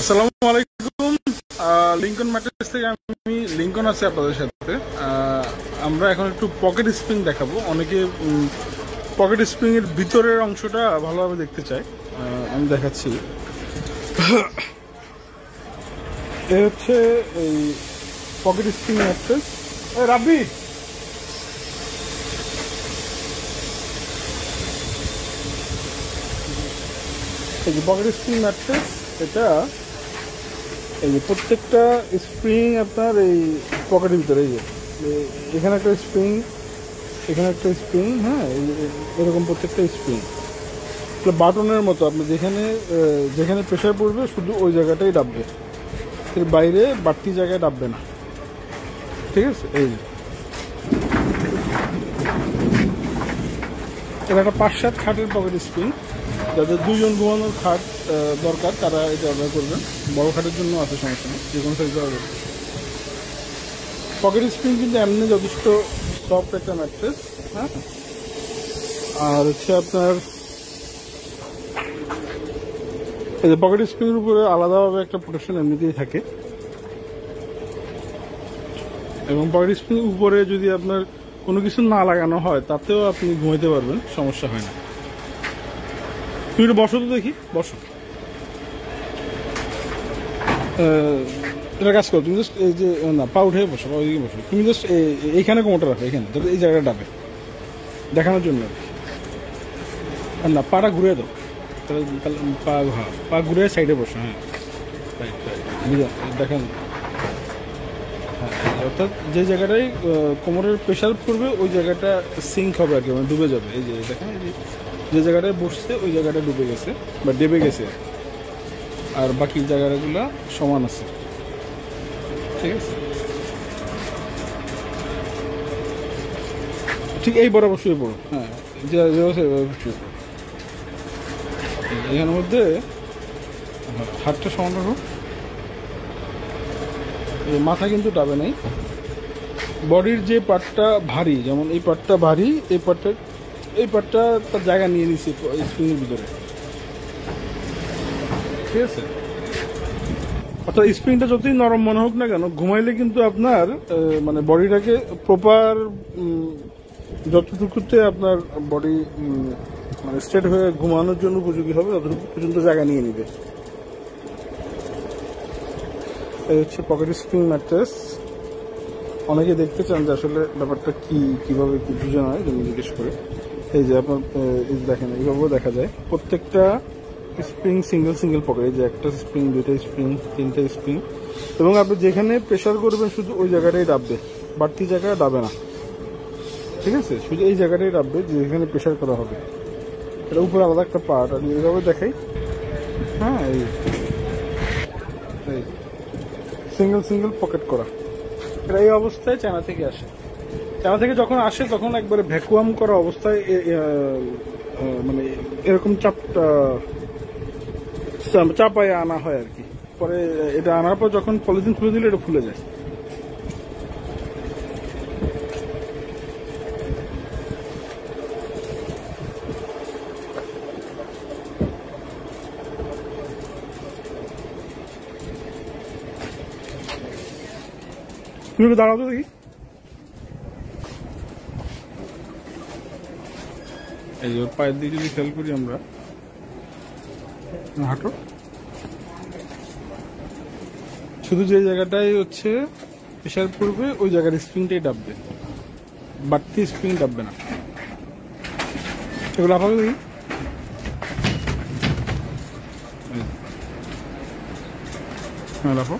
আসসালামু আলাইকুম। Lincoln mattress থেকে আমি লিঙ্কন আছি আপনাদের সাথে। আমরা এখন একটু পকেট স্প্রিং দেখাবো। অনেকে পকেট স্প্রিং এর ভিতরের অংশটা ভালোভাবে দেখতে চায়। আমি দেখাচ্ছি। এই হচ্ছে এই পকেট স্প্রিং ম্যাট্রেস। রাব্বি, এই যে পকেট স্প্রিং ম্যাট্রেস, এটা এই যে প্রত্যেকটা স্প্রিং আপনার এই পকেটের ভিতরে, এই যে এখানে একটা স্প্রিং, এখানে একটা স্প্রিং, হ্যাঁ এরকম প্রত্যেকটা স্প্রিং বাটনের মতো। আপনি যেখানে যেখানে প্রেশার পড়বে শুধু ওই জায়গাটাই ডাববে, এর বাইরে বাড়তি জায়গায় ডাববে না, ঠিক আছে। এই এটা একটা 5-7 খাটের পকেট স্প্রিং। যাদের 2 জন ঘুমানোর খাট দরকার তারা এটা অর্ডার করবেন। বড় খাটের জন্য আছে, সমস্যা নেই, যে কোনো সাইজে অর্ডার করবেন। পকেট স্প্রিং কিন্তু এমনি যথেষ্ট সফট একটা ম্যাট্রেস, হ্যাঁ। আর হচ্ছে আপনার এই যে পকেট স্প্রিংয়ের উপরে আলাদাভাবে একটা প্রোটেকশন এমনিতেই থাকে, এবং পকেট স্প্রিং উপরে যদি আপনার কোনো কিছু না লাগানো হয় তাতেও আপনি ঘুমাইতে পারবেন, সমস্যা হয় না। তুমি একটু বসো তো দেখি, বসো। এটা কাজ করো, তুমি জাস্ট এই যে না পা উঠে বসো, পা ওইদিকে বসো। তুমি জাস্ট এইখানে কোমরটা রাখো, এখানে যাতে এই জায়গাটা ডাবে দেখানোর জন্য। আর না, পাটা ঘুরে দাও, পা ঘুরে সাইডে বসো, হ্যাঁ দেখান। হ্যাঁ, অর্থাৎ যে জায়গাটায় কোমরের প্রেশার পড়বে ওই জায়গাটা সিঙ্ক হবে আর কি, মানে ডুবে যাবে। এই যে দেখেন, যে জায়গাটায় বসছে ওই জায়গাটা ডুবে গেছে বা ডেবে গেছে, আর বাকি জায়গাগুলো সমান আছে, ঠিক আছে। ঠিক এই বরাবর শুয়ে পড়ো, হ্যাঁ শুয়ে পড়ো। এখানের মধ্যে হাতটা সমান রাখো, মাথা কিন্তু ডাবে নাই। বডির যে পার্টটা ভারী, যেমন এই পার্টটা ভারী, এই পার্টটা তার জায়গা নিয়ে নিচ্ছে স্প্রিংয়ের ভিতরে, ঠিক আছে। অর্থাৎ স্প্রিংটা যতই নরম মনে হোক না কেন, ঘুমাইলে কিন্তু আপনার মানে বডিটাকে প্রপার যতটুকুতে আপনার বডি মানে স্ট্রেট হয়ে ঘুমানোর জন্য উপযোগী হবে ততটুকু পর্যন্ত জায়গা নিয়ে নিবে। এই হচ্ছে পকেট স্প্রিং ম্যাট্রেস। অনেকে দেখতে চান যে আসলে ব্যাপারটা কিভাবে কি বুঝে হয়, যদি জিজ্ঞেস করে। এই যে আপনার দেখেন, এইভাবেও দেখা যায় প্রত্যেকটা স্প্রিং সিঙ্গেল পকেট। এই যে একটা স্প্রিং, 2টা স্প্রিং, 3টা স্প্রিং, এবং আপনি যেখানে প্রেশার করবেন শুধু ওই জায়গাটাই ডাববে, বাড়তি জায়গায় ডাবে না, ঠিক আছে। শুধু এই জায়গাটাই ডাববে যেখানে প্রেশার করা হবে। এটা উপরে আলাদা একটা পার্ট, আমি এইভাবে দেখাই, হ্যাঁ। এই সিঙ্গেল পকেট করা। এটা এই অবস্থায় চায়না থেকে আসে। চায়না থেকে যখন আসে তখন একবারে ভ্যাকুয়াম করা অবস্থায়, মানে এরকম চাপায় আনা হয় আর কি। পরে এটা আনার পর যখন পলিথিন খুলে দিলে এটা ফুলে যায়। তুমি একটু দাঁড়াও তো দেখি। এই যে পায়ের দিকে যদি খেয়াল করি আমরা, হাঁটো, শুধু যে জায়গাটাই হচ্ছে প্রেশার পড়বে ওই জায়গার স্প্রিংটাই ডাববে, বাড়তি স্প্রিং ডাববে না। এগুলো লাফাবে দেখি। হ্যাঁ লাফো।